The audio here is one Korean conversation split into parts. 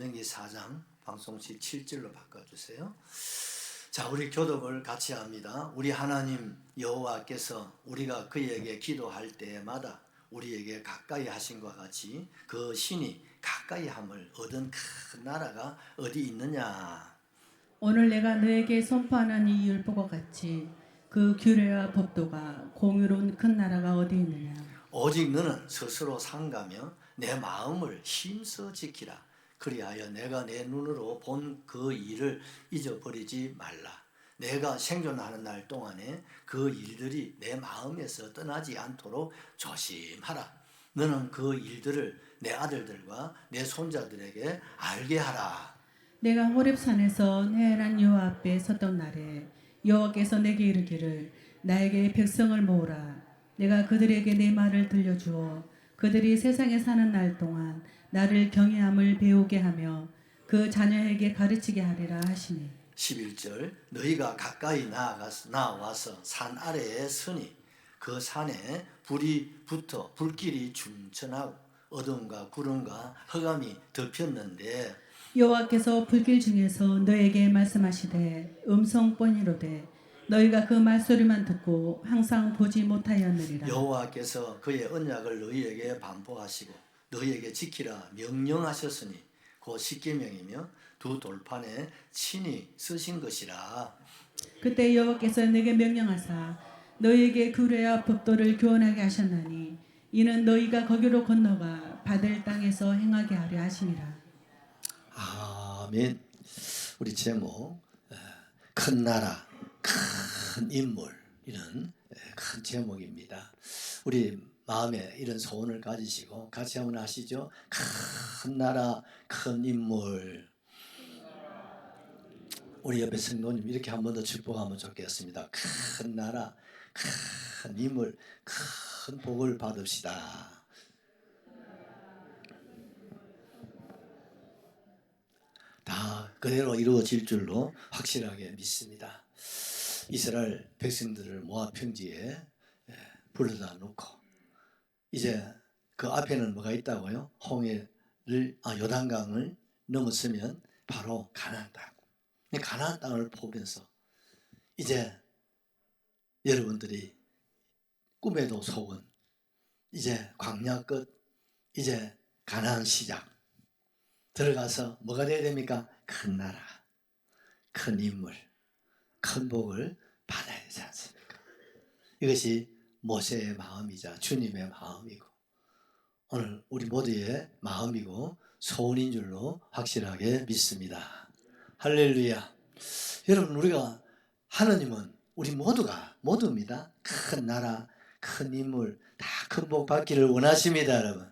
신명기 4장 방송시 7절로 바꿔주세요. 자, 우리 교독을 같이 합니다. 우리 하나님 여호와께서 우리가 그에게 기도할 때마다 우리에게 가까이 하신 것 같이 그 신이 가까이 함을 얻은 큰 나라가 어디 있느냐. 오늘 내가 너에게 선포하는 이 율법과 같이 그 규례와 법도가 공유로운 큰 나라가 어디 있느냐. 오직 너는 스스로 삼가며 내 마음을 힘써 지키라. 그리하여 내가 내 눈으로 본 그 일을 잊어버리지 말라. 내가 생존하는 날 동안에 그 일들이 내 마음에서 떠나지 않도록 조심하라. 너는 그 일들을 내 아들들과 내 손자들에게 알게 하라. 내가 호렙산에서 내란 여호와 앞에 섰던 날에 여호와께서 내게 이르기를 나에게 백성을 모으라. 내가 그들에게 내 말을 들려주어 그들이 세상에 사는 날 동안 나를 경외함을 배우게 하며 그 자녀에게 가르치게 하리라 하시니. 11절 너희가 가까이 나와서 산 아래에 서니 그 산에 불이 붙어 불길이 충천하고 어둠과 구름과 흑암이 덮였는데 여호와께서 불길 중에서 너에게 말씀하시되 음성뿐이로되 너희가 그 말소리만 듣고 항상 보지 못하였느니라. 여호와께서 그의 언약을 너희에게 반포하시고 너희에게 지키라 명령하셨으니 곧 십계명이며 두 돌판에 친히 쓰신 것이라. 그때 여호와께서 내게 명령하사 너희에게 규례와 법도를 교훈하게 하셨나니 이는 너희가 거기로 건너가 받을 땅에서 행하게 하려 하심이라. 아멘. 우리 제목 큰 나라 큰 인물 이런 큰 제목입니다. 우리 마음에 이런 소원을 가지시고 같이 한번 하시죠. 큰 나라 큰 인물. 우리 옆에 성도님 이렇게 한 번 더 축복하면 좋겠습니다. 큰 나라 큰 인물 큰 복을 받읍시다. 다 그대로 이루어질 줄로 확실하게 믿습니다. 이스라엘 백성들을 모압 평지에 불러다 놓고 이제 그 앞에는 뭐가 있다고요? 요단강을 넘었으면 바로 가나안 땅. 가나안 땅을 보면서 이제 여러분들이 꿈에도 속은 이제 광야 끝 이제 가나안 시작 들어가서 뭐가 돼야 됩니까? 큰 나라, 큰 인물, 큰 복을 받아야 되지 않습니까? 이것이 모세의 마음이자 주님의 마음이고 오늘 우리 모두의 마음이고 소원인 줄로 확실하게 믿습니다. 할렐루야. 여러분 우리가 하나님은 우리 모두입니다. 큰 나라, 큰 인물, 다 큰 복 받기를 원하십니다, 여러분.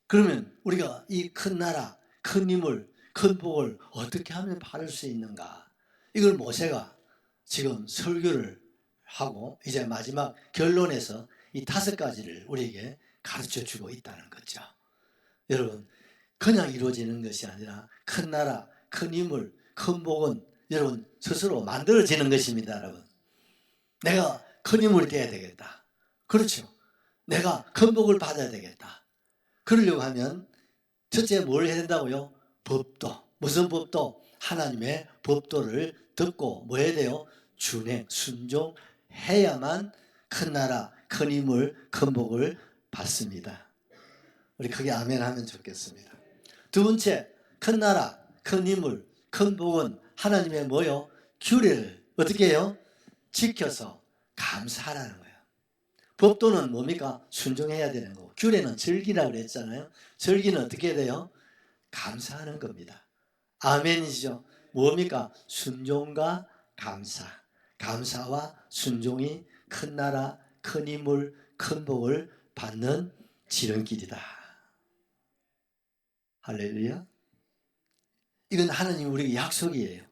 그러면 우리가 이 큰 나라, 큰 인물, 큰 복을 어떻게 하면 받을 수 있는가? 이걸 모세가 지금 설교를 하고 이제 마지막 결론에서 이 5가지를 우리에게 가르쳐주고 있다는 거죠. 여러분 그냥 이루어지는 것이 아니라 큰 나라, 큰 인물, 큰 복은 여러분 스스로 만들어지는 것입니다. 여러분 내가 큰 인물이 돼야 되겠다. 그렇죠. 내가 큰 복을 받아야 되겠다. 그러려고 하면 첫째 뭘 해야 된다고요? 법도. 무슨 법도? 하나님의 법도를 듣고 뭐 해야 돼요? 준행, 순종해야만 큰 나라, 큰 인물, 큰 복을 받습니다. 우리 크게 아멘 하면 좋겠습니다. 두 번째, 큰 나라, 큰 인물, 큰 복은 하나님의 뭐요? 규례를 어떻게 해요? 지켜서 감사하라는 거예요. 법도는 뭡니까? 순종해야 되는 거고 규례는 즐기라고 그랬잖아요. 즐기는 어떻게 해야 돼요? 감사하는 겁니다. 아멘이죠. 뭡니까? 순종과 감사. 감사와 순종이 큰 나라, 큰 인물, 큰 복을 받는 지름길이다. 할렐루야. 이건 하나님 우리에게 약속이에요.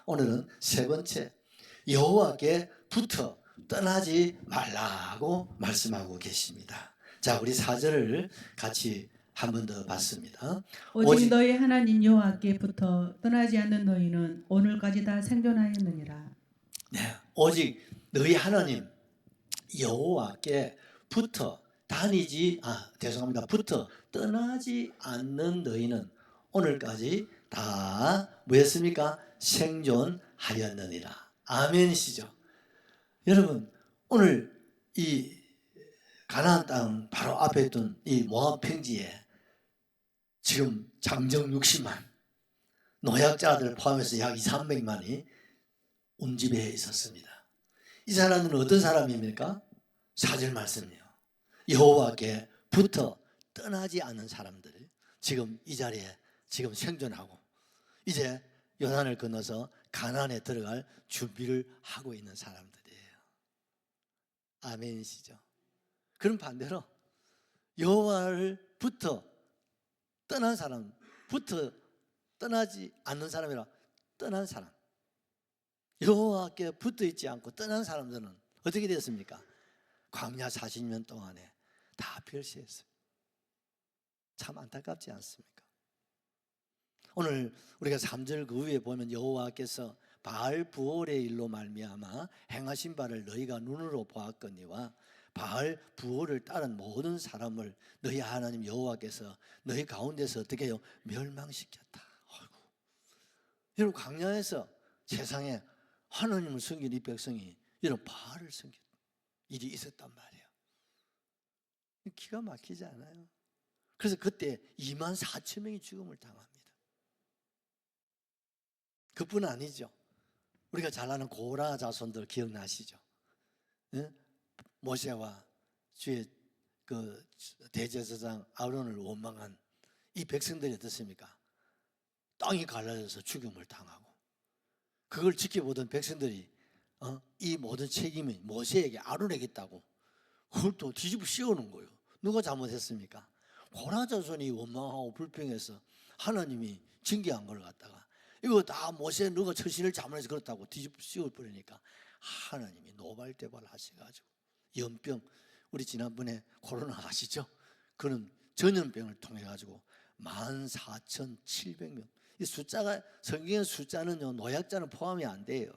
오늘은 세 번째, 여호와께 붙어 떠나지 말라고 말씀하고 계십니다. 자, 우리 4절을 같이 한 번 더 봤습니다. 오직 너희 하나님 여호와께 붙어 떠나지 않는 너희는 오늘까지 다 생존하였느니라. 네, 오직 너희 하나님 여호와께 붙어 붙어 떠나지 않는 너희는 오늘까지 다 뭐였습니까? 생존하였느니라. 아멘이시죠? 여러분, 오늘 이 가나안 땅 바로 앞에 있던 이 모압 평지에 지금 장정 60만, 노약자들 포함해서 약 2, 300만이 운집해 있었습니다. 이 사람들은 어떤 사람입니까? 4절 말씀이요. 여호와께 붙어 떠나지 않는 사람들이 지금 이 자리에 지금 생존하고 이제 요단을 건너서 가나안에 들어갈 준비를 하고 있는 사람들이에요. 아멘이시죠? 그럼 반대로 여호와를 붙어 떠난 사람, 붙어 떠나지 않는 사람이라 떠난 사람, 여호와께 붙어 있지 않고 떠난 사람들은 어떻게 되었습니까? 광야 40년 동안에 다 멸시했어요. 참 안타깝지 않습니까? 오늘 우리가 3절 그 위에 보면 여호와께서 바알 부올의 일로 말미암아 행하신 바를 너희가 눈으로 보았거니와 바알 부올을 따른 모든 사람을 너희 하나님 여호와께서 너희 가운데서 어떻게 해요? 멸망시켰다. 아이고. 여러분, 광야에서 세상에 하나님을 섬긴 이 백성이 이런 바알을 섬긴 일이 있었단 말이에요. 기가 막히지 않아요? 그래서 그때 2만 4천 명이 죽음을 당합니다. 그뿐 아니죠. 우리가 잘 아는 고라 자손들 기억나시죠? 네? 모세와 주의 그 대제사장 아론을 원망한 이 백성들이 어떻습니까? 땅이 갈라져서 죽음을 당하고 그걸 지켜보던 백성들이 이 모든 책임이 모세에게 아론에게 있다고 그걸 또 뒤집어 씌우는 거예요. 누가 잘못했습니까? 고라 자손이 원망하고 불평해서 하나님이 징계한 걸 갖다가 이거 다 모세 너가 처신을 잘못해서 그렇다고 뒤집어 씌워버리니까 하나님이 노발대발 하셔가지고 연병, 우리 지난번에 코로나 아시죠? 그런 전염병을 통해 가지고 14,700명. 이 숫자가 성경의 숫자는요 노약자는 포함이 안 돼요.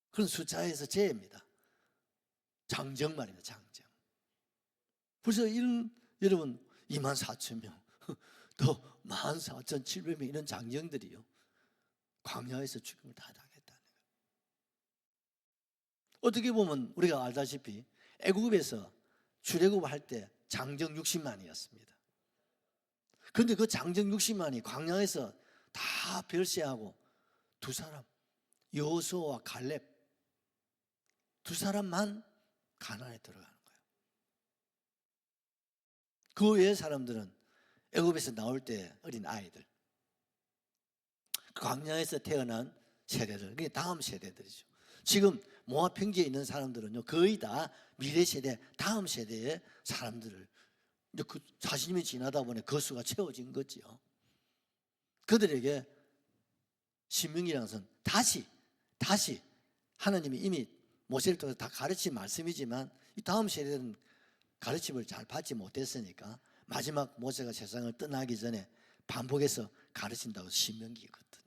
그런 숫자에서 제입니다. 장정 말입니다. 장정. 벌써 이런 여러분 24,000명 또 14,700명 이런 장정들이요 광야에서 죽음을 다 당했다는 거예요. 어떻게 보면 우리가 알다시피 애국에서 출애굽할 때 장정 60만이었습니다. 그런데 그 장정 60만이 광야에서 다 별세하고 두 사람 여호수아와 갈렙 두 사람만 가나안에 들어가는 거예요. 그 외의 사람들은 애굽에서 나올 때 어린 아이들, 광야에서 태어난 세대들, 그게 다음 세대들이죠. 지금 모압 평지에 있는 사람들은요 거의 다 미래 세대, 다음 세대의 사람들을 그 40년이 지나다 보니 그 수가 채워진 거지요. 그들에게 신명기라는 것은 다시 하나님이 이미 모세를 통해서 다 가르친 말씀이지만 이 다음 세대는 가르침을 잘 받지 못했으니까 마지막 모세가 세상을 떠나기 전에 반복해서 가르친다고 신명기거든요.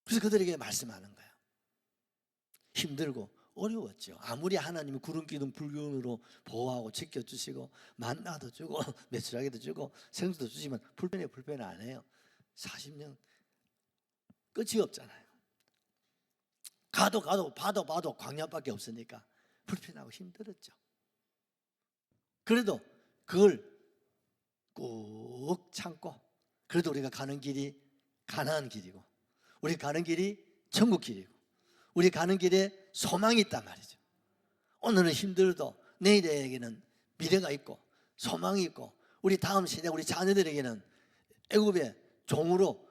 그래서 그들에게 말씀하는 거예요. 힘들고 어려웠죠. 아무리 하나님이 구름 기둥 불균으로 보호하고 지켜주시고 만나도 주고 메추라기도 주고 생수도 주시면 불편해 안 해요. 40년 끝이 없잖아요. 봐도 광야밖에 없으니까 불편하고 힘들었죠. 그래도 그걸 꾹 참고 그래도 우리가 가는 길이 가나안 길이고 우리 가는 길이 천국 길이고 우리 가는 길에 소망이 있단 말이죠. 오늘은 힘들어도 내일에게는 미래가 있고 소망이 있고 우리 다음 세대 우리 자녀들에게는 애굽의 종으로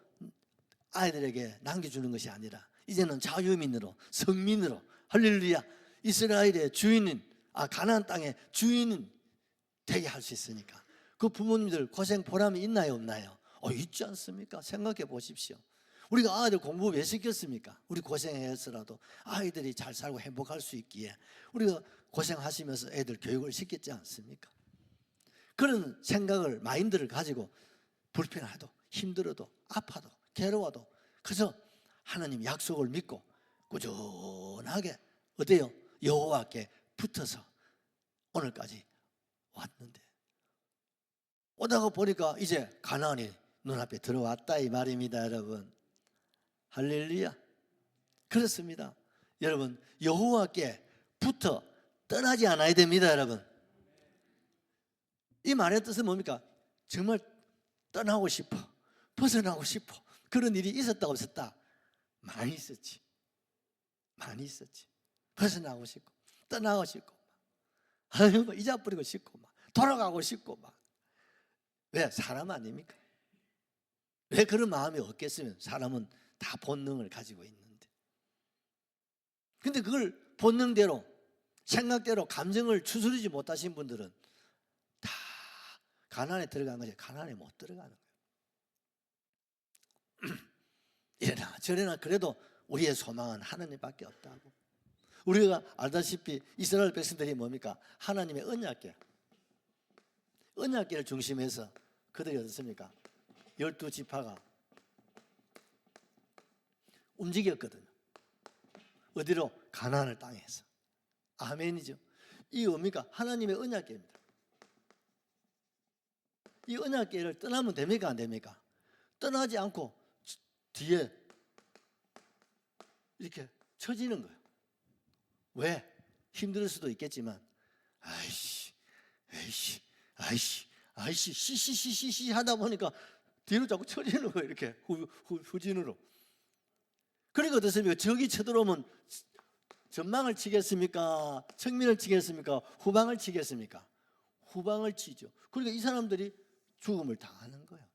아이들에게 남겨주는 것이 아니라 이제는 자유민으로 성민으로 할렐루야 이스라엘의 주인인 가나안 땅의 주인은 되게 할 수 있으니까 그 부모님들 고생 보람이 있나요 없나요? 있지 않습니까? 생각해 보십시오. 우리가 아이들 공부 왜 시켰습니까? 우리 고생해서라도 아이들이 잘 살고 행복할 수 있기에 우리가 고생하시면서 애들 교육을 시켰지 않습니까? 그런 생각을 마인드를 가지고 불편해도 힘들어도 아파도 괴로워도 그래서 하나님 약속을 믿고 꾸준하게 어때요? 여호와께 붙어서 오늘까지 왔는데, 오다가 보니까 이제 가나안이 눈앞에 들어왔다 이 말입니다. 여러분, 할렐루야. 그렇습니다. 여러분, 여호와께부터 떠나지 않아야 됩니다. 여러분, 이 말의 뜻은 뭡니까? 정말 떠나고 싶어, 벗어나고 싶어. 그런 일이 있었다 없었다? 많이 있었지. 많이 있었지. 벗어나고 싶고, 떠나고 싶고, 아유, 잊어버리고 싶고, 막 돌아가고 싶고, 막. 왜? 사람 아닙니까? 왜 그런 마음이 없겠으면? 사람은 다 본능을 가지고 있는데. 근데 그걸 본능대로, 생각대로, 감정을 추스르지 못하신 분들은 다 가난에 들어간 거지, 가난에 못 들어가는 거예요. 이래나 저래나 그래도 우리의 소망은 하나님밖에 없다고. 우리가 알다시피 이스라엘 백성들이 뭡니까? 하나님의 언약궤를 중심해서 그들이 어떻습니까? 12지파가 움직였거든요. 어디로? 가나안을 땅에서. 아멘이죠. 이 뭡니까? 하나님의 언약궤입니다. 이 언약궤를 떠나면 됩니까? 안 됩니까? 떠나지 않고 뒤에 이렇게 처지는 거예요. 왜? 힘들 수도 있겠지만, 시시시시시 하다 보니까 뒤로 자꾸 처지는 거예요. 이렇게 후진으로. 그러니까 어떻습니까? 적이 쳐들어오면 전망을 치겠습니까? 측면을 치겠습니까? 후방을 치겠습니까? 후방을 치죠. 그러니까 이 사람들이 죽음을 당하는 거예요.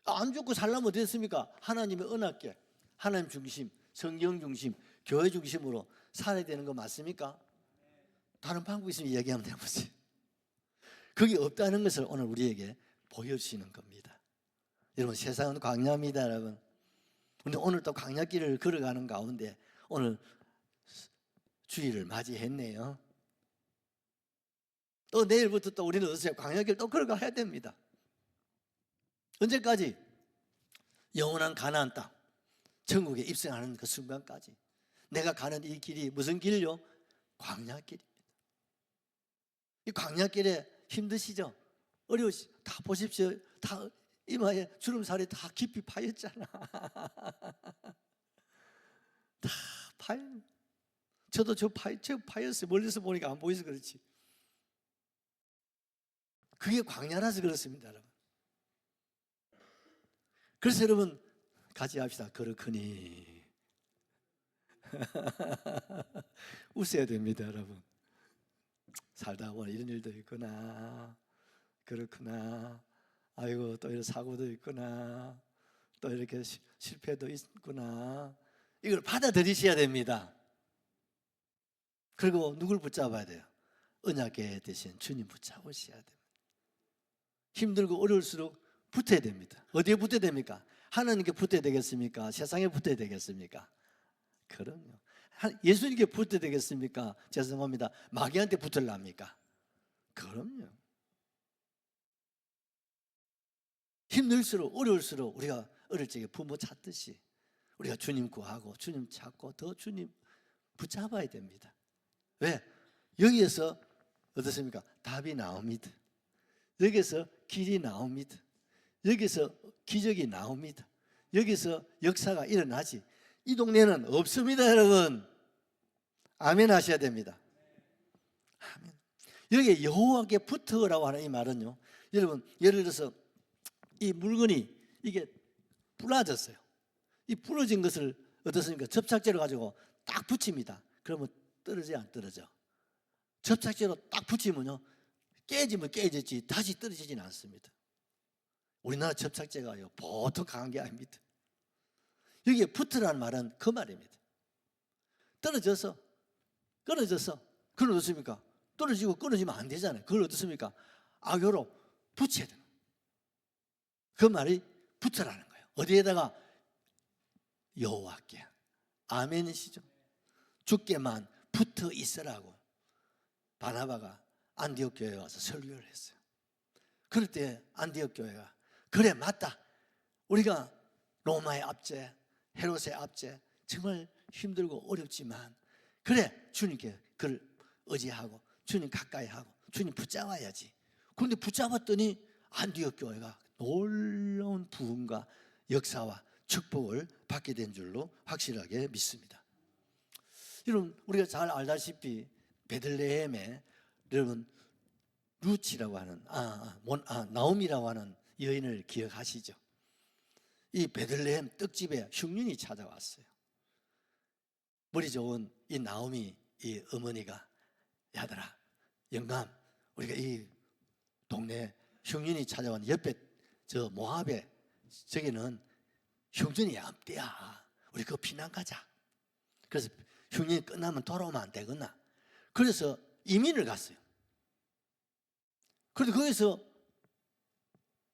안 죽고 살려면 어떻게 했습니까? 하나님의 언약궤, 하나님 중심, 성경 중심, 교회 중심으로 살아야 되는 거 맞습니까? 다른 방법이 있으면 얘기하면 되보세요. 그게 없다는 것을 오늘 우리에게 보여주시는 겁니다. 여러분, 세상은 광야입니다. 여러분, 근데 오늘 또 광야길을 걸어가는 가운데 오늘 주일을 맞이했네요. 또 내일부터 또 우리는 어떠세요? 광야길 또 걸어가야 됩니다. 언제까지? 영원한 가나안 땅, 천국에 입성하는 그 순간까지. 내가 가는 이 길이 무슨 길요? 광야길입니다. 이 광야길에 힘드시죠? 어려우시죠? 다 보십시오. 다 이마에 주름살이 다 깊이 파였잖아. 다 파여. 저도 저 파였어요. 멀리서 보니까 안 보여서 그렇지. 그게 광야라서 그렇습니다, 여러분. 그래서 여러분, 같이 합시다. 그렇거니. 웃어야 됩니다, 여러분. 살다 보면 이런 일도 있구나. 그렇구나. 아이고, 또 이런 사고도 있구나. 또 이렇게 실패도 있구나. 이걸 받아들이셔야 됩니다. 그리고 누굴 붙잡아야 돼요? 언약궤 대신 주님 붙잡으셔야 됩니다. 힘들고 어려울수록 붙어야 됩니다. 어디에 붙어야 됩니까? 하나님께 붙어야 되겠습니까? 세상에 붙어야 되겠습니까? 그럼요. 예수님께 붙어야 되겠습니까? 죄송합니다. 마귀한테 붙으려합니까? 그럼요. 힘들수록 어려울수록 우리가 어릴 적에 부모 찾듯이 우리가 주님 구하고 주님 찾고 더 주님 붙잡아야 됩니다. 왜? 여기에서 어떻습니까? 답이 나옵니다. 여기서 길이 나옵니다. 여기서 기적이 나옵니다. 여기서 역사가 일어나지. 이 동네는 없습니다, 여러분. 아멘 하셔야 됩니다. 아멘. 여기에 여호와께 붙어라고 하는 이 말은요, 여러분, 예를 들어서 이 물건이 이게 부러졌어요. 이 부러진 것을 어떻습니까? 접착제를 가지고 딱 붙입니다. 그러면 떨어져 안 떨어져? 접착제로 딱 붙이면요, 깨지면 깨졌지 다시 떨어지지는 않습니다. 우리나라 접착제가요 보통 강한 게 아닙니다. 여기에 붙으라는 말은 그 말입니다. 떨어져서 그걸 어떻습니까? 떨어지고 끊어지면 안 되잖아요. 그걸 어떻습니까? 악교로 붙여야 되는 거예요. 그 말이 붙으라는 거예요. 어디에다가? 여호와께. 아멘이시죠? 주께만 붙어 있으라고 바나바가 안디옥 교회에 와서 설교를 했어요. 그럴 때 안디옥 교회가 그래 맞다. 우리가 로마의 압제, 헤롯의 압제 정말 힘들고 어렵지만 그래 주님께 그를 의지하고 주님 가까이 하고 주님 붙잡아야지. 그런데 붙잡았더니 안디옥 교회가 놀라운 부흥과 역사와 축복을 받게 된 줄로 확실하게 믿습니다. 여러분, 우리가 잘 알다시피 베들레헴에 여러분 루치라고 하는 나옴이라고 하는 여인을 기억하시죠? 이 베들레헴 떡집에 흉년이 찾아왔어요. 머리 좋은 이 나옴이 이 어머니가 야들아 영감 우리가 이 동네 흉년이 찾아온 옆에 저 모압에 저기는 흉년이 없대야. 우리 그 피난 가자. 그래서 흉년이 끝나면 돌아오면 안 되겠나? 그래서 이민을 갔어요. 그런데 거기서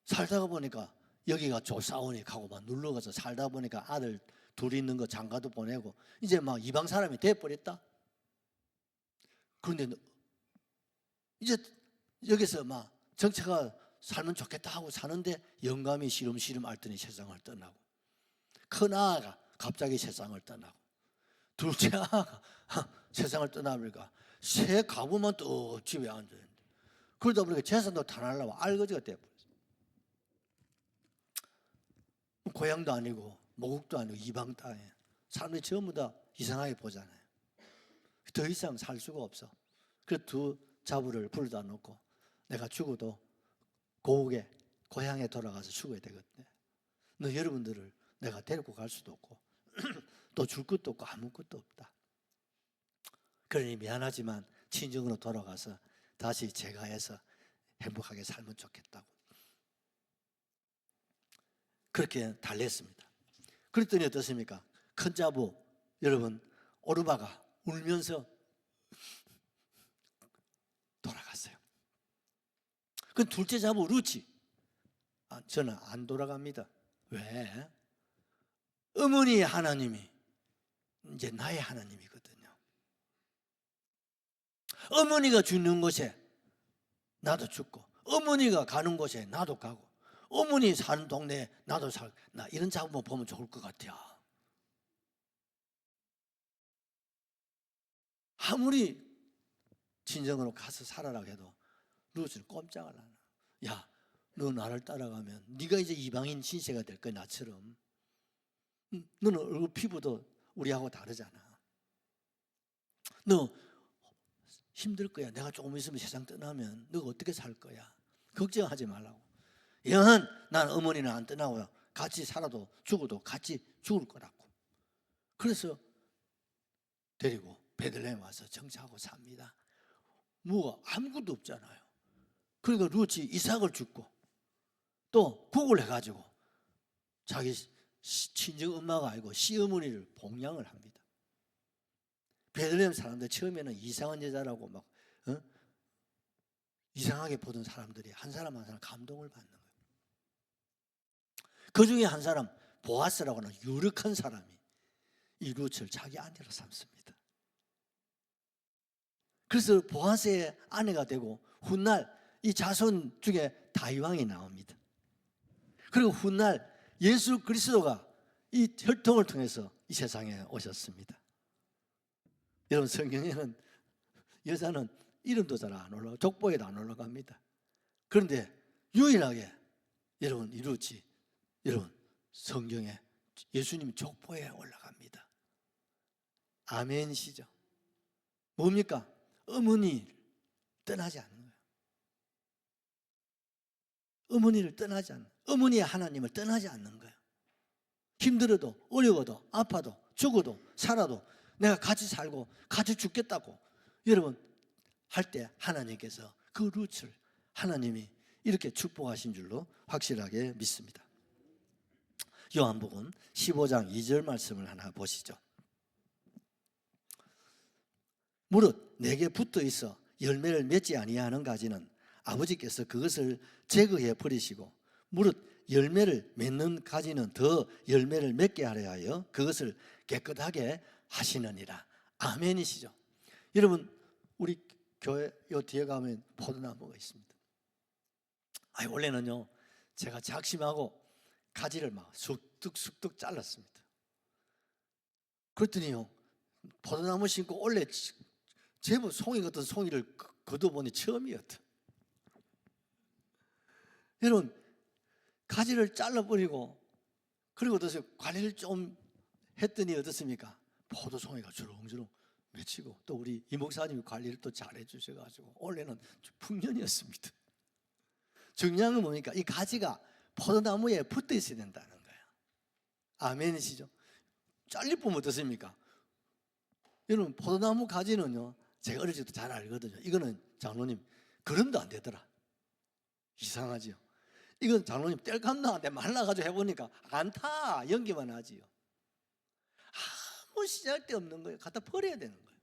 살다가 보니까 여기가 조사원이 가고 막 눌러가서 살다 보니까 아들 둘이 있는 거 장가도 보내고 이제 막 이방 사람이 돼버렸다. 그런데 이제 여기서 막 정체가 살면 좋겠다 하고 사는데 영감이 시름시름 앓더니 세상을 떠나고 큰 아가 갑자기 세상을 떠나고 둘째 아가 세상을 떠나니까 새 가부만 또 집에 앉아있는데 그러다 보니까 재산도 다 날라고 알거지가 돼버렸어요. 고향도 아니고 모국도 아니고 이방 땅에 사람들이 전부 다 이상하게 보잖아요. 더 이상 살 수가 없어. 그래서 두 자부를 불러다 놓고 내가 죽어도 고국에 고향에 돌아가서 죽어야 되거든요. 너 여러분들을 내가 데리고 갈 수도 없고 또 줄 것도 없고 아무것도 없다. 그러니 미안하지만 친정으로 돌아가서 다시 제가해서 행복하게 살면 좋겠다고 그렇게 달랬습니다. 그랬더니 어떻습니까? 큰 자부 여러분 오르바가 울면서 돌아갔어요. 그 둘째 자부 루치 저는 안 돌아갑니다. 왜? 어머니 하나님이 이제 나의 하나님이거든요. 어머니가 죽는 곳에 나도 죽고 어머니가 가는 곳에 나도 가고 어머니 사는 동네에 나도 살 나 이런 자부 보면 좋을 것 같아요. 아무리 친정으로 가서 살아라 해도 루스는 꼼짝을 안 하나. 야, 너 나를 따라가면 네가 이제 이방인 신세가 될 거야 나처럼. 너는 얼굴 피부도 우리하고 다르잖아. 너 힘들 거야. 내가 조금 있으면 세상 떠나면 너가 어떻게 살 거야. 걱정하지 말라고. 영원 난 어머니는 안 떠나고 같이 살아도 죽어도 같이 죽을 거라고. 그래서 데리고 베들레헴 와서 정착하고 삽니다. 뭐가 아무것도 없잖아요. 그러니까 루치 이삭을 죽고 또 국을 해가지고 자기 친정 엄마가 아니고 시어머니를 봉양을 합니다. 베들레헴 사람들 처음에는 이상한 여자라고 막 이상하게 보던 사람들이 한 사람 한 사람 감동을 받는 거예요. 그 중에 한 사람 보아스라고 하는 유력한 사람이 이 루츠를 자기 아내로 삼습니다. 그래서 보아스의 아내가 되고 훗날 이 자손 중에 다윗왕이 나옵니다. 그리고 훗날 예수 그리스도가 이 혈통을 통해서 이 세상에 오셨습니다. 여러분 성경에는 여자는 이름도 잘 안 올라가고 족보에도 안 올라갑니다. 그런데 유일하게 여러분 이 루치 여러분 성경에 예수님 족보에 올라갑니다. 아멘이시죠? 뭡니까? 어머니를 떠나지 않는 거예요. 어머니를 떠나지 않는 어머니의 하나님을 떠나지 않는 거예요. 힘들어도 어려워도 아파도 죽어도 살아도 내가 같이 살고 같이 죽겠다고 여러분 할 때 하나님께서 그 루츠를 하나님이 이렇게 축복하신 줄로 확실하게 믿습니다. 요한복음 15장 2절 말씀을 하나 보시죠. 무릇 내게 붙어 있어 열매를 맺지 아니하는 가지는 아버지께서 그것을 제거해 버리시고 무릇 열매를 맺는 가지는 더 열매를 맺게 하려 하여 그것을 깨끗하게 하시느니라. 아멘이시죠? 여러분 우리 교회 요 뒤에 가면 포도나무가 있습니다. 원래는요 제가 작심하고 가지를 막 쑥뚝쑥뚝 잘랐습니다. 그랬더니요 포도나무 심고 원래 제법 송이 같은 송이를 거둬보니 처음이었다. 여러분, 가지를 잘라버리고 그리고 어떠세요? 관리를 좀 했더니 어떻습니까? 포도송이가 주렁주렁 맺히고, 또 우리 이 목사님이 관리를 또 잘해 주셔가지고 올해는 풍년이었습니다. 중요한 건 뭡니까? 이 가지가 포도나무에 붙어 있어야 된다는 거예요. 아멘이시죠? 잘리보면 어떻습니까? 여러분, 포도나무 가지는요, 제가 어릴 때도 잘 알거든요. 이거는 장로님 그럼도 안 되더라. 이상하지요. 이건 장로님 뗄감 나한테 말라가지고 해보니까 안 타. 연기만 하지요. 아무 시잘데없는 거예요. 갖다 버려야 되는 거예요.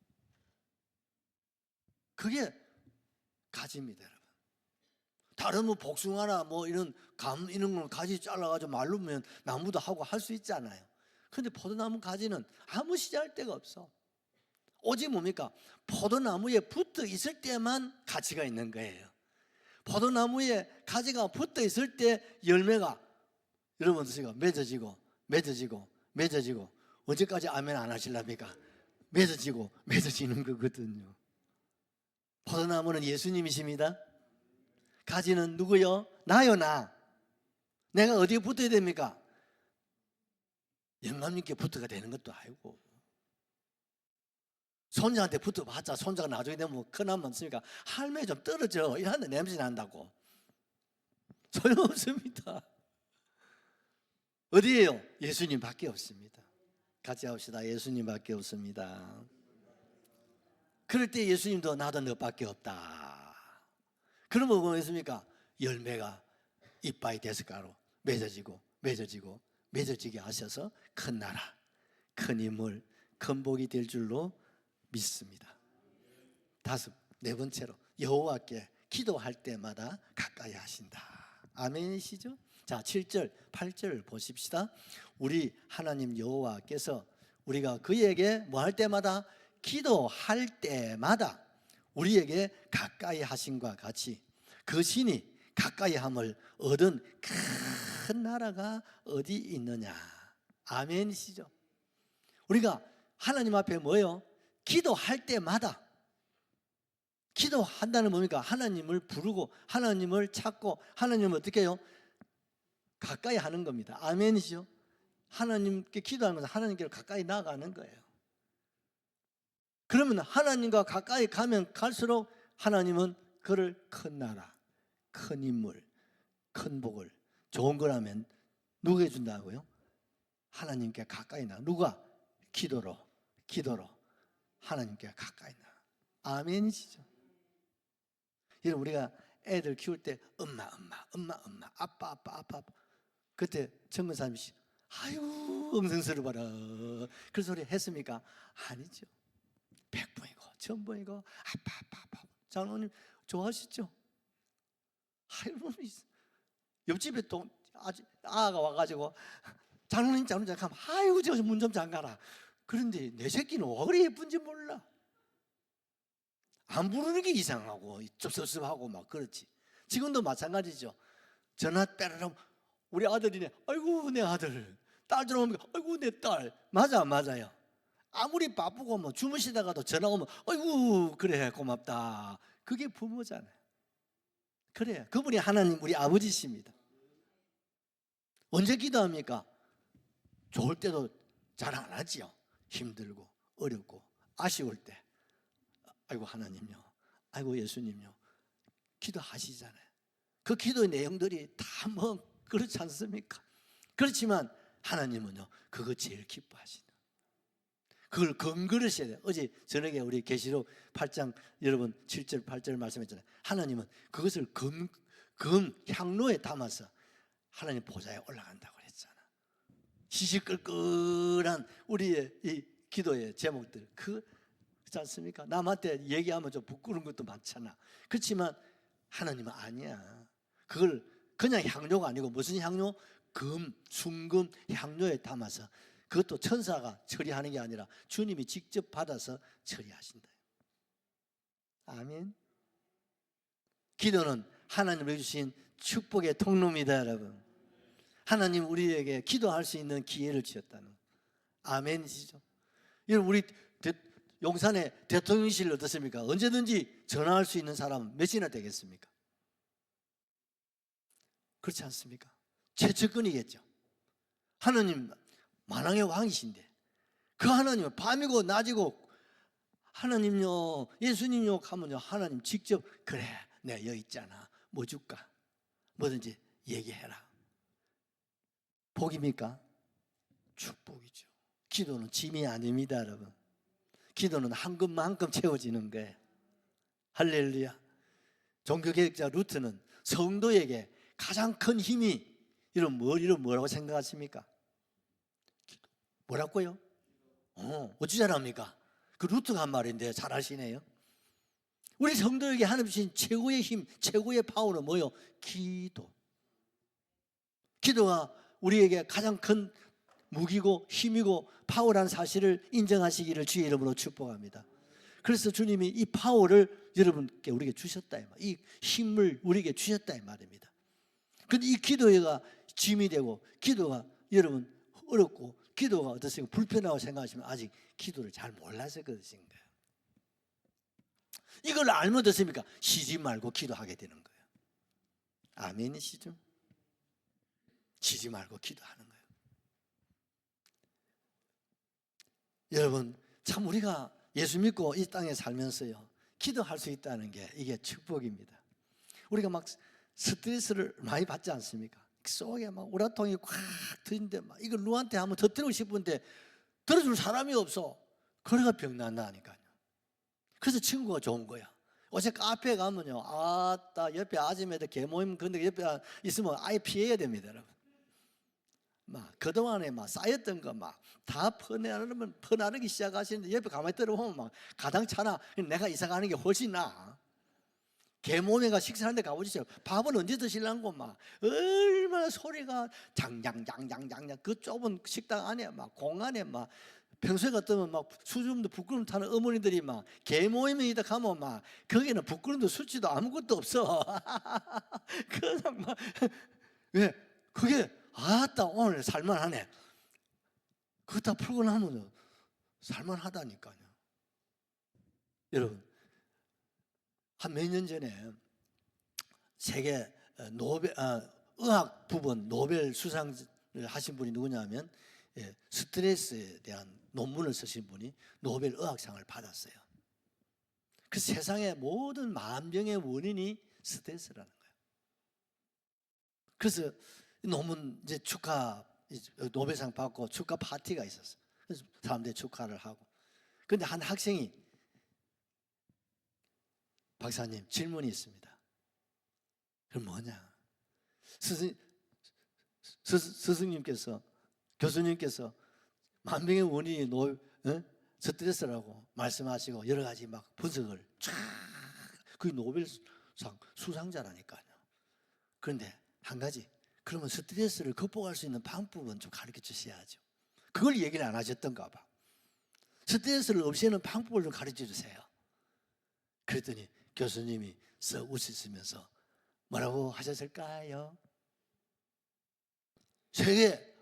그게 가지입니다, 여러분. 다른 뭐 복숭아나 뭐 이런 감 이런 건 가지 잘라가지고 말르면 나무도 하고 할 수 있잖아요. 근데 포도나무 가지는 아무 시잘데가 없어. 오직 뭡니까? 포도나무에 붙어 있을 때만 가치가 있는 거예요. 포도나무에 가지가 붙어 있을 때 열매가, 여러분 어떠세요? 맺어지고 맺어지고 맺어지고, 언제까지 아멘 안 하실랍니까? 맺어지고 맺어지는 거거든요. 포도나무는 예수님이십니다. 가지는 누구요? 나요, 나. 내가 어디에 붙어야 됩니까? 영감님께 붙어가 되는 것도 아니고, 손자한테 붙어봤자 손자가 나중에 되면 큰맘 많습니까? 할매 좀 떨어져 이러는데 냄새 난다고. 소용없습니다. 어디에요? 예수님밖에 없습니다. 같이 합시다. 예수님밖에 없습니다. 그럴 때 예수님도 나도 너밖에 없다. 그러면 뭐겠습니까? 열매가 이빠이 데스가로 맺어지고 맺어지고 맺어지게 하셔서 큰 나라, 큰 인물, 큰 복이 될 줄로 믿습니다. 네 번째로 여호와께 기도할 때마다 가까이 하신다. 아멘이시죠? 자, 7절, 8절 보십시다. 우리 하나님 여호와께서 우리가 그에게 뭐 할 때마다, 기도할 때마다 우리에게 가까이 하심과 같이 그 신이 가까이 함을 얻은 큰 나라가 어디 있느냐. 아멘이시죠? 우리가 하나님 앞에 뭐예요? 기도할 때마다, 기도한다는 뭡니까? 하나님을 부르고 하나님을 찾고 하나님을 어떻게 해요? 가까이 하는 겁니다. 아멘이죠? 하나님께 기도하면서 하나님께로 가까이 나아가는 거예요. 그러면 하나님과 가까이 가면 갈수록 하나님은 그를 큰 나라, 큰 인물, 큰 복을, 좋은 거라면 누구에게 준다고요? 하나님께 가까이 나. 누가? 기도로 하나님께 가까이 나. 아멘이시죠? 여러분, 우리가 애들 키울 때 엄마, 아빠. 그때 젊은 사람이 아유 엉성스러 봐라 그 소리 했습니까? 아니죠. 100번이고 1000번이고 아빠. 장로님 좋아하시죠? 아유, 옆집에 또 아가 와가지고 장로님 하면 아유 저 문 좀 잠가라. 그런데 내 새끼는 왜 그리 예쁜지 몰라. 안 부르는 게 이상하고 섭섭하고 막 그렇지. 지금도 마찬가지죠. 전화 빼라면 우리 아들이네. 아이고 내 아들. 딸 들어오면 아이고 내 딸. 맞아 안 맞아요? 아무리 바쁘고 뭐 주무시다가도 전화 오면 아이고 그래 고맙다. 그게 부모잖아요. 그래요. 그분이 하나님 우리 아버지십니다. 언제 기도합니까? 좋을 때도 잘 안 하지요. 힘들고 어렵고 아쉬울 때 아이고 하나님요, 아이고 예수님요 기도하시잖아요. 그 기도의 내용들이 다 뭐 그렇지 않습니까? 그렇지만 하나님은요 그거 제일 기뻐하시는, 그걸 건그르셔야 돼요. 어제 저녁에 우리 계시록 8장 여러분 7절 8절 말씀했잖아요. 하나님은 그것을 향로에 담아서 하나님 보좌에 올라간다고 그랬잖아. 시시끌끌한 우리의 이 기도의 제목들 그렇지 않습니까? 남한테 얘기하면 좀 부끄러운 것도 많잖아. 그렇지만 하나님은 아니야. 그걸 그냥 향료가 아니고 무슨 향료? 순금 향료에 담아서, 그것도 천사가 처리하는 게 아니라 주님이 직접 받아서 처리하신다. 아멘. 기도는 하나님을 주신 축복의 통로입니다, 여러분. 하나님 우리에게 기도할 수 있는 기회를 주셨다는. 아멘이시죠? 여러분, 우리 용산의 대통령실 어떻습니까? 언제든지 전화할 수 있는 사람은 몇이나 되겠습니까? 그렇지 않습니까? 최측근이겠죠. 하나님 만왕의 왕이신데 그 하나님은 밤이고 낮이고 하나님요 예수님요 하면요 하나님 직접 그래 내가 여기 있잖아 뭐 줄까 뭐든지 얘기해라. 복입니까? 축복이죠. 기도는 짐이 아닙니다 여러분. 기도는 한 끔만 한 끔 채워지는 거예요. 할렐루야. 종교개혁자 루트는 성도에게 가장 큰 힘이 이런 뭐라고 생각하십니까? 뭐라고요? 어찌 잘합니까? 그 루트가 한 말인데 잘 아시네요. 우리 성도에게 하나님 주신 최고의 힘, 최고의 파워는 뭐요? 기도. 기도가 우리에게 가장 큰 무기고 힘이고 파워라는 사실을 인정하시기를 주의 이름으로 축복합니다. 그래서 주님이 이 파워를 여러분께 우리에게 주셨다 이 힘을 우리에게 주셨다 이 말입니다. 그런데 이 기도가 짐이 되고 기도가 여러분 어렵고 기도가 어떻습니까? 불편하고 생각하시면 아직 기도를 잘 몰라서 그러신 거예요. 이걸 알면 어떻습니까? 쉬지 말고 기도하게 되는 거예요. 아멘이시죠? 쉬지 말고 기도하는 거예요. 여러분 참 우리가 예수 믿고 이 땅에 살면서요 기도할 수 있다는 게 이게 축복입니다. 우리가 막 스트레스를 많이 받지 않습니까? 속에 막 우라통이 꽉 트는데 막 이걸 누구한테 한번 터뜨리고 싶은데 들어줄 사람이 없어. 그래가 병 난다니까요. 그래서 친구가 좋은 거야. 어제 카페에 가면요 아따 옆에 아줌마들 개모임 근데 옆에 있으면 아예 피해야 됩니다 여러분. 막 그동안에 막 쌓였던 거 막 다 퍼나르기 시작하시는데 옆에 가만히 들어보면 막 가당차나. 내가 이사 가는 게 훨씬 나아. 개모매가 식사하는데 가보시죠. 밥은 언제 드시려고 막 얼마나 소리가 장장장장장장 그 좁은 식당 안에 막 공간에 막 평소에 같으면 막 수줍음도 부끄럼 타는 어머니들이 막 개모임에 있다 가면 막 거기는 부끄럼도 수치도 아무것도 없어. 그냥 막 왜 그게 아따 오늘 살만하네. 그거 다 풀고 나면 살만하다니까요. 여러분 한 몇 년 전에 세계 노벨 의학 부분 노벨 수상을 하신 분이 누구냐면 스트레스에 대한 논문을 쓰신 분이 노벨 의학상을 받았어요. 그 세상의 모든 만병의 원인이 스트레스라는 거예요. 그래서 논문 이제 축하 노벨상 받고 축하 파티가 있었어요. 그래서 사람들이 축하를 하고. 그런데 한 학생이 박사님 질문이 있습니다. 그럼 뭐냐? 스승님께서 교수님께서 만병의 원인이 스트레스라고 말씀하시고 여러 가지 막 분석을 쫙 그게 노벨상 수상자라니까요. 그런데 한 가지 그러면 스트레스를 극복할 수 있는 방법은 좀 가르쳐 주셔야죠. 그걸 얘기를 안 하셨던가 봐. 스트레스를 없애는 방법을 좀 가르쳐 주세요. 그랬더니 교수님이 썩 웃으시면서 뭐라고 하셨을까요? 세계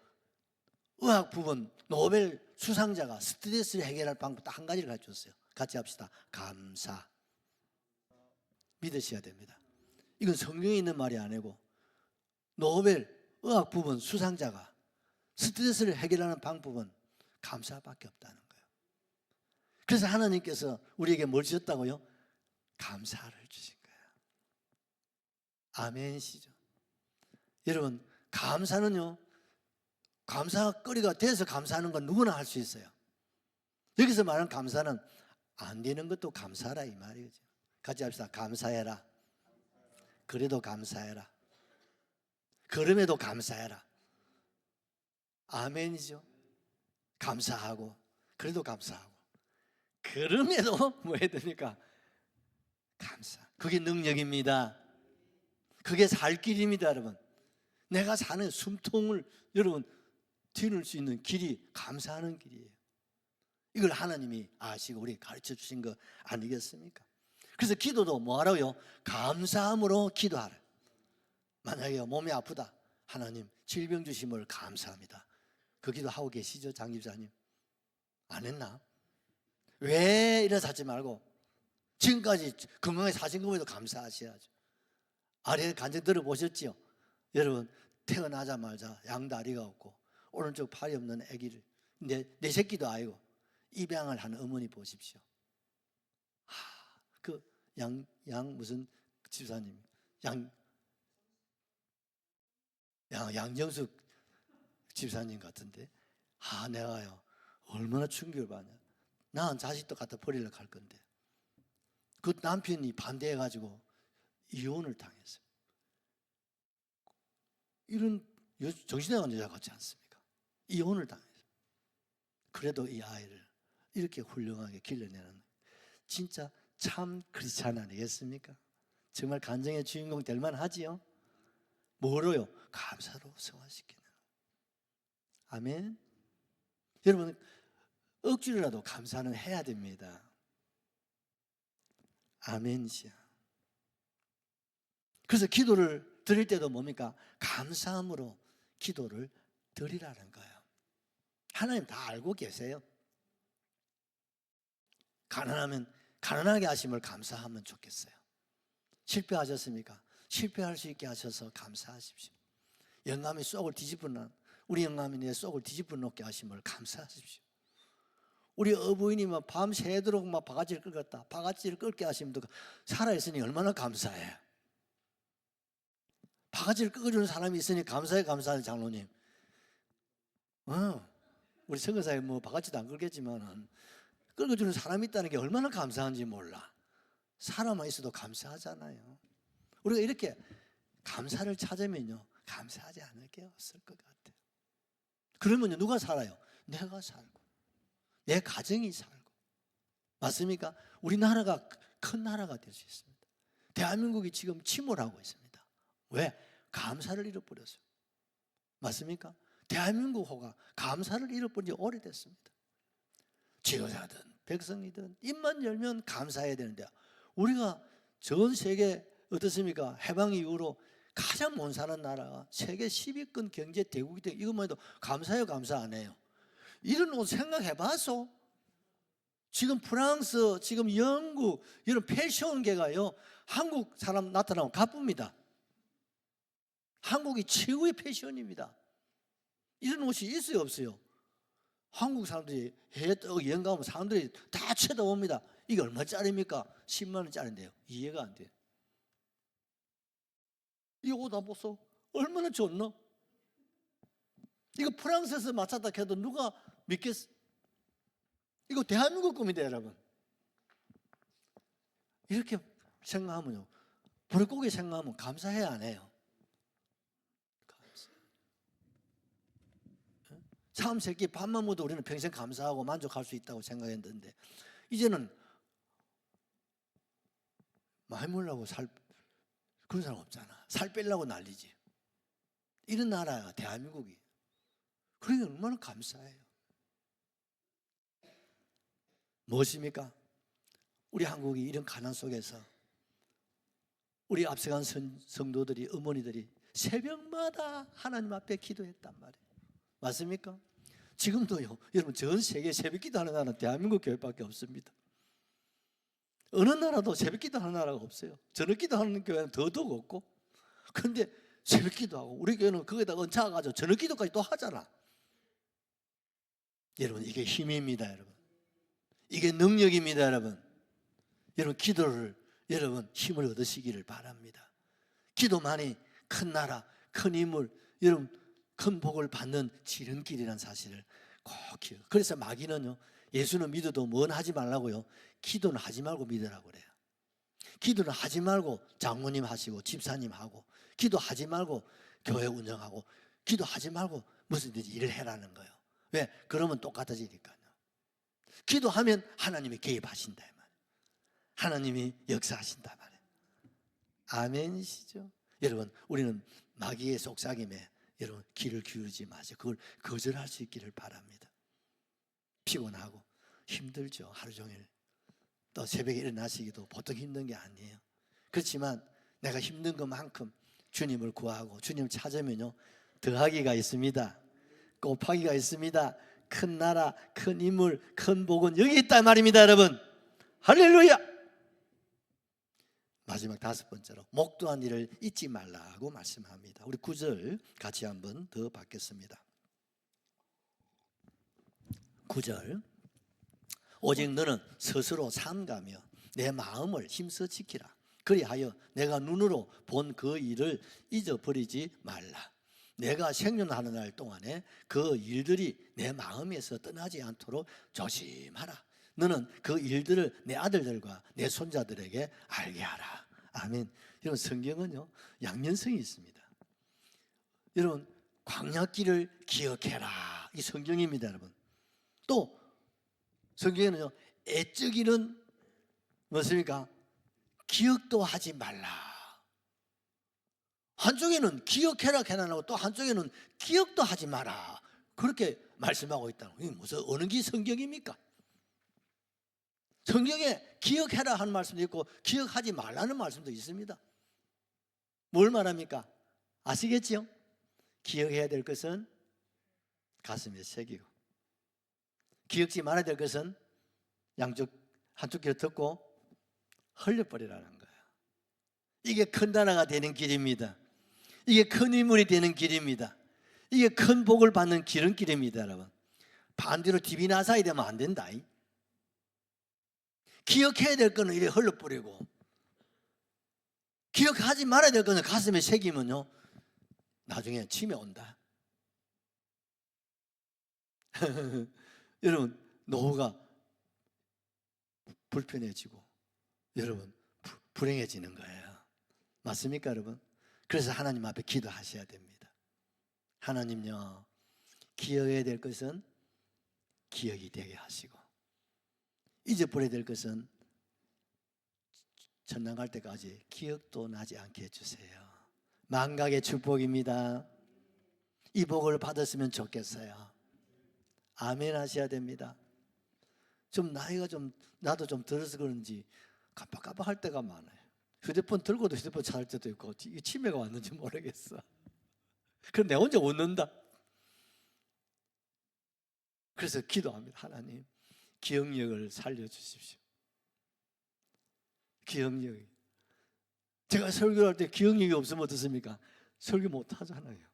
의학 부분 노벨 수상자가 스트레스를 해결할 방법 딱 한 가지를 가르쳤어요. 같이 합시다. 감사. 믿으셔야 됩니다. 이건 성경에 있는 말이 아니고 노벨 의학 부분 수상자가 스트레스를 해결하는 방법은 감사밖에 없다는 거예요. 그래서 하나님께서 우리에게 뭘 주셨다고요? 감사를 주신 거예요. 아멘이시죠? 여러분 감사는요 감사거리가 돼서 감사하는 건 누구나 할 수 있어요. 여기서 말하는 감사는 안 되는 것도 감사라 이 말이죠. 같이 합시다. 감사해라. 그래도 감사해라. 그럼에도 감사해라. 아멘이죠. 감사하고 그래도 감사하고 그럼에도 뭐 해야 됩니까? 감사. 그게 능력입니다. 그게 살 길입니다 여러분. 내가 사는 숨통을 여러분 뒤를 수 있는 길이 감사하는 길이에요. 이걸 하나님이 아시고 우리 가르쳐 주신 거 아니겠습니까? 그래서 기도도 뭐 하라고요? 감사함으로 기도하라. 만약에 몸이 아프다. 하나님 질병 주심을 감사합니다. 그 기도 하고 계시죠? 장 집사님? 안 했나? 왜 이래 사지 말고 지금까지 건강하게 사신 것에도 감사하셔야죠. 아래 간증 들어보셨지요? 여러분 태어나자마자 양다리가 없고 오른쪽 팔이 없는 아기를 내 새끼도 아니고 입양을 하는 어머니 보십시오. 그 무슨 집사님 양정숙 집사님 같은데 내가요 얼마나 충격을 받냐. 난 자식도 갖다 버리려고 할 건데 그 남편이 반대해가지고 이혼을 당했어요. 이런 정신에 나간 여자 같지 않습니까? 이혼을 당했어요. 그래도 이 아이를 이렇게 훌륭하게 길러내는 진짜 참 크리스찬 아니겠습니까? 정말 간증의 주인공 될 만하지요. 뭐로요? 감사로 승화시키는. 아멘. 여러분 억지로라도 감사는 해야 됩니다. 아멘이야. 그래서 기도를 드릴 때도 뭡니까? 감사함으로 기도를 드리라는 거예요. 하나님 다 알고 계세요. 가난하면 가난하게 하심을 감사하면 좋겠어요. 실패하셨습니까? 실패할 수 있게 하셔서 감사하십시오. 영감이 쏙을 뒤집어놓은 우리 영감이 내 쏙을 뒤집어 놓게 하심을 감사하십시오. 우리 어부인이 막 밤새도록 막 바가지를 긁었다. 바가지를 긁게 하시면 살아있으니 얼마나 감사해. 바가지를 긁어주는 사람이 있으니 감사해. 장로님. 우리 선교사에 뭐 바가지도 안 긁겠지만은 긁어주는 사람이 있다는 게 얼마나 감사한지 몰라. 사람만 있어도 감사하잖아요. 우리가 이렇게 감사를 찾으면요 감사하지 않을 게 없을 것 같아요. 그러면요 누가 살아요? 내가 살고 내 가정이 살고. 맞습니까? 우리나라가 큰 나라가 될 수 있습니다. 대한민국이 지금 침몰하고 있습니다. 왜? 감사를 잃어버렸어요. 맞습니까? 대한민국호가 감사를 잃어버린 지 오래됐습니다. 지도자든 백성이든 입만 열면 감사해야 되는데 우리가 전 세계 어떻습니까? 해방 이후로 가장 못 사는 나라가 세계 10위권 경제 대국이 돼. 이것만 해도 감사해요, 감사 안 해요? 이런 옷 생각해 봤어? 지금 프랑스, 지금 영국 이런 패션계가요 한국 사람 나타나면 가쁩니다. 한국이 최고의 패션입니다. 이런 옷이 있어요, 없어요? 한국 사람들이 해외 여행 가면 사람들이 다 쳐다봅니다. 이게 얼마짜리입니까? 10만 원짜리인데요. 이해가 안 돼요. 이 옷 안 보소? 얼마나 좋노? 이거 프랑스에서 맞췄다 해도 누가 믿겠어? 이거 대한민국 꿈인데 여러분. 이렇게 생각하면요 불고기 생각하면 감사해야 안 해요? 참새끼 밥만 먹어도 우리는 평생 감사하고 만족할 수 있다고 생각했는데 이제는 많이 먹으려고 그런 사람 없잖아. 살 빼려고 난리지. 이런 나라야 대한민국이. 그러니까 얼마나 감사해요. 무엇입니까? 우리 한국이 이런 가난 속에서 우리 앞서간 성도들이 어머니들이 새벽마다 하나님 앞에 기도했단 말이에요. 맞습니까? 지금도요 여러분 전 세계 새벽 기도하는 나라는 대한민국 교회밖에 없습니다. 어느 나라도 새벽 기도하는 나라가 없어요. 저녁 기도하는 교회는 더더욱 없고. 그런데 새벽 기도하고 우리 교회는 거기다 얹혀가지고 저녁 기도까지 또 하잖아. 여러분 이게 힘입니다. 여러분 이게 능력입니다. 여러분 기도를 여러분 힘을 얻으시기를 바랍니다. 기도만이 큰 나라 큰 인물 여러분 큰 복을 받는 지름길이라는 사실을 꼭 기억. 그래서 마귀는요 예수는 믿어도 뭔 하지 말라고요? 기도는 하지 말고 믿으라고 그래요. 기도는 하지 말고 장모님 하시고 집사님 하고 기도하지 말고 교회 운영하고 기도하지 말고 무슨든지 일을 해라는 거예요. 왜? 그러면 똑같아지니까요. 기도하면 하나님이 개입하신다 말이에요. 하나님이 역사하신다 말이에요. 아멘이시죠? 여러분 우리는 마귀의 속삭임에 여러분 귀를 기울이지 마세요. 그걸 거절할 수 있기를 바랍니다. 피곤하고 힘들죠. 하루 종일 또 새벽에 일어나시기도 보통 힘든 게 아니에요. 그렇지만 내가 힘든 것만큼 주님을 구하고 주님을 찾으면요 더하기가 있습니다. 곱하기가 있습니다. 큰 나라, 큰 인물, 큰 복은 여기 있다 말입니다, 여러분. 할렐루야. 마지막 다섯 번째로 목도한 일을 잊지 말라고 말씀합니다. 우리 9절 같이 한번 더 받겠습니다. 9절. 오직 너는 스스로 삼가며 내 마음을 힘써 지키라. 그리하여 내가 눈으로 본 그 일을 잊어버리지 말라. 내가 생존하는 날 동안에 그 일들이 내 마음에서 떠나지 않도록 조심하라. 너는 그 일들을 내 아들들과 내 손자들에게 알게 하라. 아멘. 여러분, 성경은요 양면성이 있습니다. 여러분, 광야길을 기억해라, 이 성경입니다. 여러분, 또 성경에는요 애적이는 무엇입니까? 기억도 하지 말라. 한쪽에는 기억해라 해놔놓고 또 한쪽에는 기억도 하지 마라, 그렇게 말씀하고 있다는 거예요. 이게 무슨 어느 게 성경입니까? 성경에 기억해라 하는 말씀도 있고 기억하지 말라는 말씀도 있습니다. 뭘 말합니까? 아시겠지요? 기억해야 될 것은 가슴에 새기고, 기억지 말아야 될 것은 한쪽 귀로 듣고 흘려버리라는 거예요. 이게 큰 나라가 되는 길입니다. 이게 큰 인물이 되는 길입니다. 이게 큰 복을 받는 기름길입니다, 여러분. 반대로 디비나사이 되면 안 된다. 기억해야 될 거는 이래 흘려버리고, 기억하지 말아야 될 거는 가슴에 새기면요 나중에 치매 온다. 여러분, 노후가 불편해지고 여러분 불행해지는 거예요. 맞습니까, 여러분? 그래서 하나님 앞에 기도하셔야 됩니다. 하나님요, 기억해야 될 것은 기억이 되게 하시고, 잊어버려야 될 것은 천당 갈 때까지 기억도 나지 않게 해주세요. 만각의 축복입니다. 이 복을 받았으면 좋겠어요. 아멘 하셔야 됩니다. 좀 나이가 나도 좀 들어서 그런지 깜빡깜빡할 때가 많아요. 휴대폰 들고도 휴대폰 찾을 때도 있고, 이 치매가 왔는지 모르겠어. 그럼 내가 혼자 웃는다. 그래서 기도합니다. 하나님, 기억력을 살려주십시오. 기억력. 제가 설교할 때 기억력이 없으면 어떻습니까? 설교 못 하잖아요.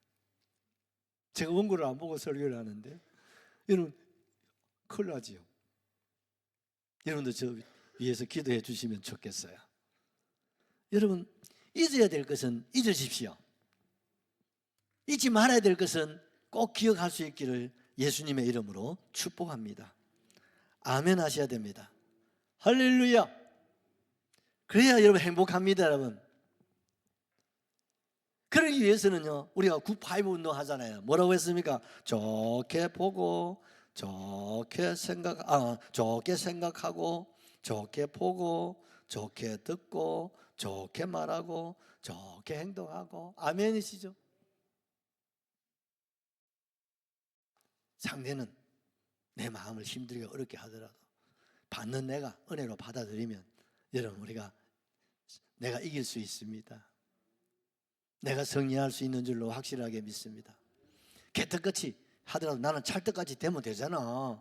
제가 원고를 안 보고 설교를 하는데 여러분 큰일 나지요. 여러분도 저 위해서 기도해 주시면 좋겠어요. 여러분, 잊어야 될 것은 잊으십시오. 잊지 말아야 될 것은 꼭 기억할 수 있기를 예수님의 이름으로 축복합니다. 아멘 하셔야 됩니다. 할렐루야. 그래야 여러분 행복합니다, 여러분. 그러기 위해서는요, 우리가 굿파이브 운동 하잖아요. 뭐라고 했습니까? 좋게 보고, 좋게 생각하고, 좋게 보고, 좋게 듣고, 좋게 말하고, 좋게 행동하고. 아멘이시죠? 상대는 내 마음을 힘들게 어렵게 하더라도 받는 내가 은혜로 받아들이면 여러분, 내가 이길 수 있습니다. 내가 승리할 수 있는 줄로 확실하게 믿습니다. 개떡같이 하더라도 나는 찰떡같이 되면 되잖아.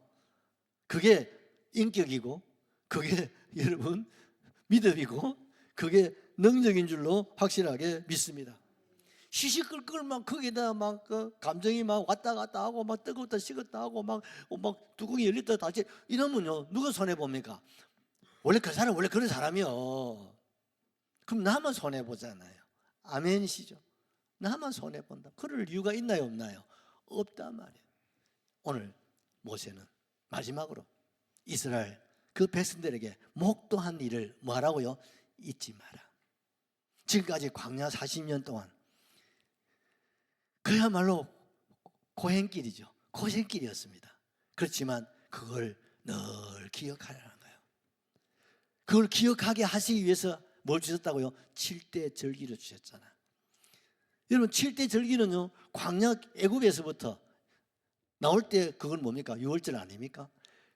그게 인격이고, 그게 여러분 믿음이고, 그게 능력인 줄로 확실하게 믿습니다. 시시끌끌 막 거기다 막 감정이 막 왔다 갔다 하고 막 뜨겁다 식었다 하고 막 뚜껑이 열렸다 닫지 이러면요 누가 손해 봅니까? 원래 그 사람 원래 그런 사람이요. 그럼 나만 손해 보잖아요. 아멘이시죠? 나만 손해 본다. 그럴 이유가 있나요, 없나요? 없단 말이에요. 오늘 모세는 마지막으로 이스라엘 그 백성들에게 목도한 일을 뭐하라고요? 잊지 마라. 지금까지 광야 40년 동안 그야말로 고행길이죠. 고생길이었습니다. 그렇지만 그걸 늘 기억하라는 거예요. 그걸 기억하게 하시기 위해서 뭘 주셨다고요? 7대 절기를 주셨잖아요. 여러분, 7대 절기는요 광야 애굽에서부터 나올 때 그건 뭡니까? 6월절 아닙니까?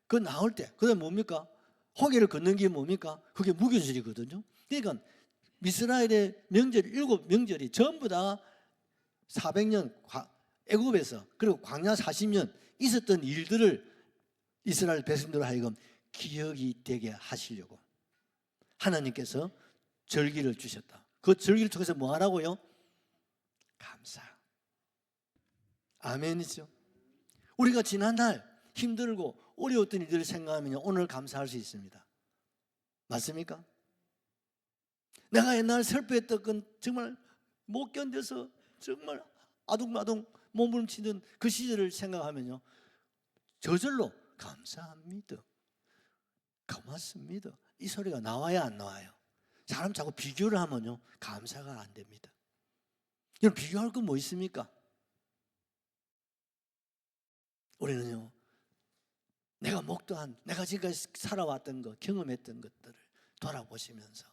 그 나올 때 그다음 뭡니까? 홍해를 걷는 게 뭡니까? 그게 무교절이거든요. 그러니까 이스라엘의 명절 7명절이 전부 다 400년 애굽에서 그리고 광야 40년 있었던 일들을 이스라엘 백성들로 하여금 기억이 되게 하시려고 하나님께서 절기를 주셨다. 그 절기를 통해서 뭐 하라고요? 감사. 아멘이죠. 우리가 지난날 힘들고 어려웠던 일들을 생각하면 오늘 감사할 수 있습니다. 맞습니까? 내가 옛날 슬퍼했던 건 정말 못 견뎌서 정말 아둥바둥 몸부림치던 그 시절을 생각하면요, 저절로 감사합니다, 고맙습니다 이 소리가 나와야 안 나와요? 사람 자꾸 비교를 하면요 감사가 안 됩니다. 여러분, 비교할 건 뭐 있습니까? 우리는요, 내가 목도한, 내가 지금까지 살아왔던 것, 경험했던 것들을 돌아보시면서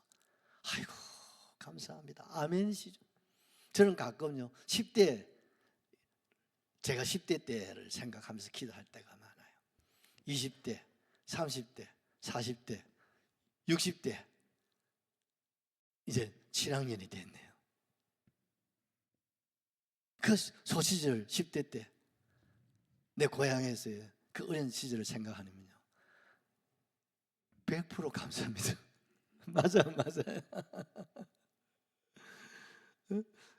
아이고 감사합니다, 아멘이시죠. 저는 가끔요 10대, 제가 10대 때를 생각하면서 기도할 때가 많아요. 20대, 30대, 40대, 60대, 이제 7학년이 됐네요. 그 소시절 10대 때 내 고향에서의 그 어린 시절을 생각하면요 100% 감사합니다. 맞아요.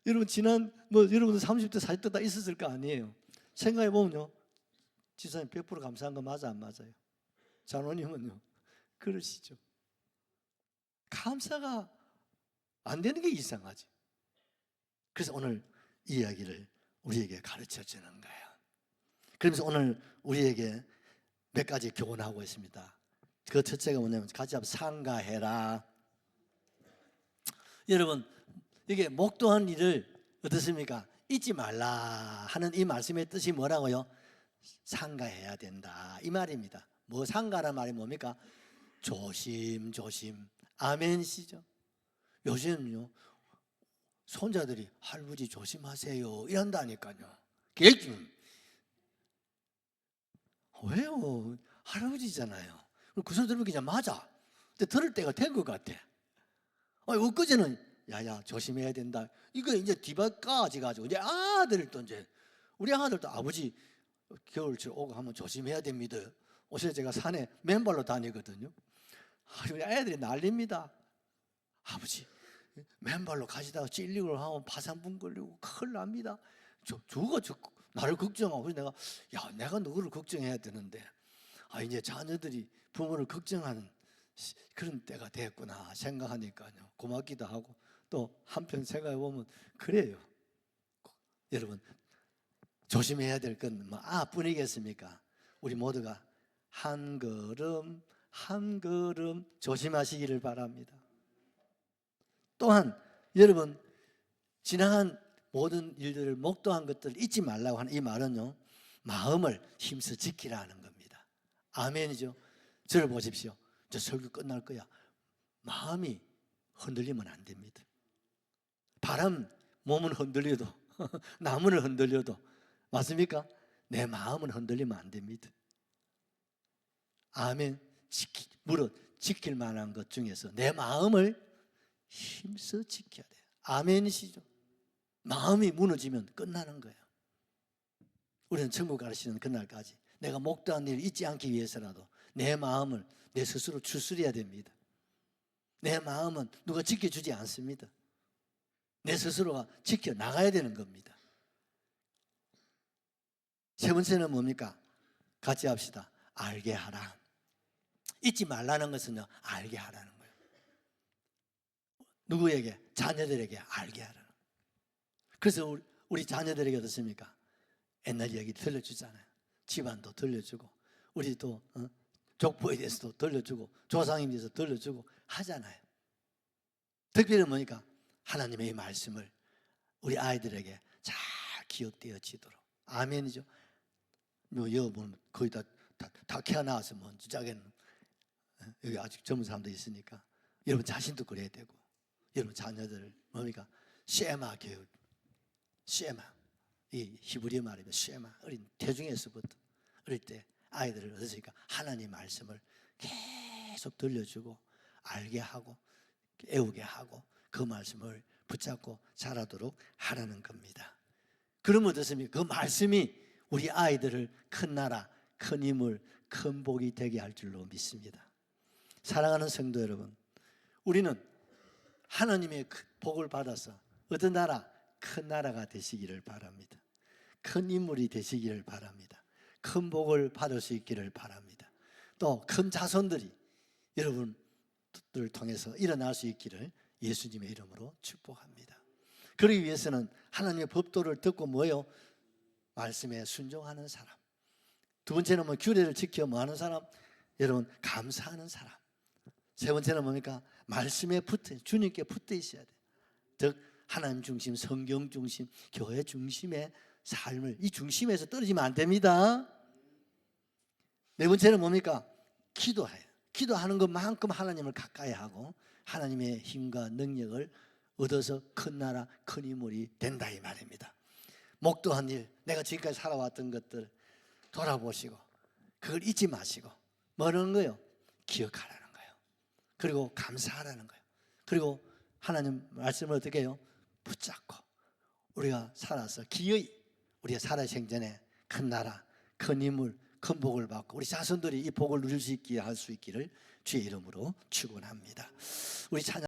여러분, 지난 여러분들 30대 40대 다 있었을 거 아니에요. 생각해 보면요 지사님 100% 감사한 거 맞아 안 맞아요? 장로님은요 그러시죠. 감사가 안 되는 게 이상하지. 그래서 오늘 이 이야기를 우리에게 가르쳐 주는 거예요. 그러면서 오늘 우리에게 몇 가지 교훈하고 있습니다. 그 첫째가 뭐냐면 같이 한번 상가해라. 여러분, 이게 목도한 일을 어떻습니까? 잊지 말라 하는 이 말씀의 뜻이 뭐라고요? 상가해야 된다 이 말입니다. 뭐 상가란 말이 뭡니까? 조심조심. 아멘이시죠? 요즘요 손자들이 할아버지 조심하세요 이런다니까요. 왜요? 할아버지잖아요. 그 소리 들으면 그냥 맞아. 근데 들을 때가 된 것 같아. 엊그제는 야야 조심해야 된다. 이거 이제 뒤바까지 가지고 이제 아들도 이제 우리 아들도 아버지 겨울철 오고 하면 조심해야 됩니다. 어제 제가 산에 맨발로 다니거든요. 우리 애들이 난립니다. 아버지 맨발로 가시다가 찔리고 하면 파산분 걸리고 큰일 납니다. 저가 나를 걱정하고 내가 내가 누구를 걱정해야 되는데 이제 자녀들이 부모를 걱정하는 그런 때가 됐구나 생각하니까요 고맙기도 하고 또 한편 생각해 보면 그래요. 여러분, 조심해야 될 건 뭐 뿐이겠습니까? 우리 모두가 한 걸음 한 걸음 조심하시기를 바랍니다. 또한 여러분, 지나간 모든 일들을 목도한 것들을 잊지 말라고 하는 이 말은요 마음을 힘써 지키라는 겁니다. 아멘이죠. 저를 보십시오. 저 설교 끝날 거야. 마음이 흔들리면 안 됩니다. 바람 몸은 흔들려도 나무를 흔들려도 맞습니까? 내 마음은 흔들리면 안 됩니다. 아멘. 지킬 만한 것 중에서 내 마음을 힘써 지켜야 돼요. 아멘이시죠? 마음이 무너지면 끝나는 거예요. 우리는 천국 가르치는 그날까지 내가 목도한 일을 잊지 않기 위해서라도 내 마음을 내 스스로 추스려야 됩니다. 내 마음은 누가 지켜주지 않습니다. 내 스스로가 지켜나가야 되는 겁니다. 세 번째는 뭡니까? 같이 합시다. 알게 하라. 잊지 말라는 것은요 알게 하라는 거예요. 누구에게? 자녀들에게 알게 하라는 거예요. 그래서 우리 자녀들에게 어떻습니까? 옛날 이야기 들려주잖아요. 집안도 들려주고 우리도 족보에 대해서도 들려주고 조상에 대해서 들려주고 하잖아요. 특별히 뭐니까 하나님의 이 말씀을 우리 아이들에게 잘 기억되어지도록. 아멘이죠. 여러분 거의 다 키워나와서 뭐 주작에는 여기 아직 젊은 사람도 있으니까 여러분 자신도 그래야 되고 여러분 자녀들 뭡니까? 쉐마 교육. 쉐마. 이 히브리 말이면 쉐마. 어린 태중에서부터 어릴 때 아이들을 어떻습니까? 하나님 말씀을 계속 들려주고 알게 하고 애우게 하고 그 말씀을 붙잡고 자라도록 하라는 겁니다. 그러면 어떻습니까? 그 말씀이 우리 아이들을 큰 나라, 큰 힘을, 큰 복이 되게 할 줄로 믿습니다. 사랑하는 성도 여러분, 우리는 하나님의 복을 받아서 어떤 나라? 큰 나라가 되시기를 바랍니다. 큰 인물이 되시기를 바랍니다. 큰 복을 받을 수 있기를 바랍니다. 또 큰 자손들이 여러분들을 통해서 일어날 수 있기를 예수님의 이름으로 축복합니다. 그러기 위해서는 하나님의 법도를 듣고 뭐요? 말씀에 순종하는 사람. 두 번째는 뭐 규례를 지켜 뭐 하는 사람? 여러분, 감사하는 사람. 세 번째는 뭡니까? 말씀에 주님께 붙어 있어야 돼요. 즉 하나님 중심, 성경 중심, 교회 중심의 삶을, 이 중심에서 떨어지면 안 됩니다. 네 번째는 뭡니까? 기도해요. 기도하는 것만큼 하나님을 가까이 하고 하나님의 힘과 능력을 얻어서 큰 나라, 큰 인물이 된다 이 말입니다. 목도한 일, 내가 지금까지 살아왔던 것들 돌아보시고 그걸 잊지 마시고 뭐라는 거예요? 기억하라는 거예요. 그리고 감사하라는 거예요. 그리고 하나님 말씀을 어떻게 해요? 붙잡고 우리가 살아서 기어이 우리가 살아 생전에 큰 나라, 큰 인물, 큰 복을 받고 우리 자손들이 이 복을 누릴 수 있게 할 수 있기를 주의 이름으로 축원합니다. 우리 찬양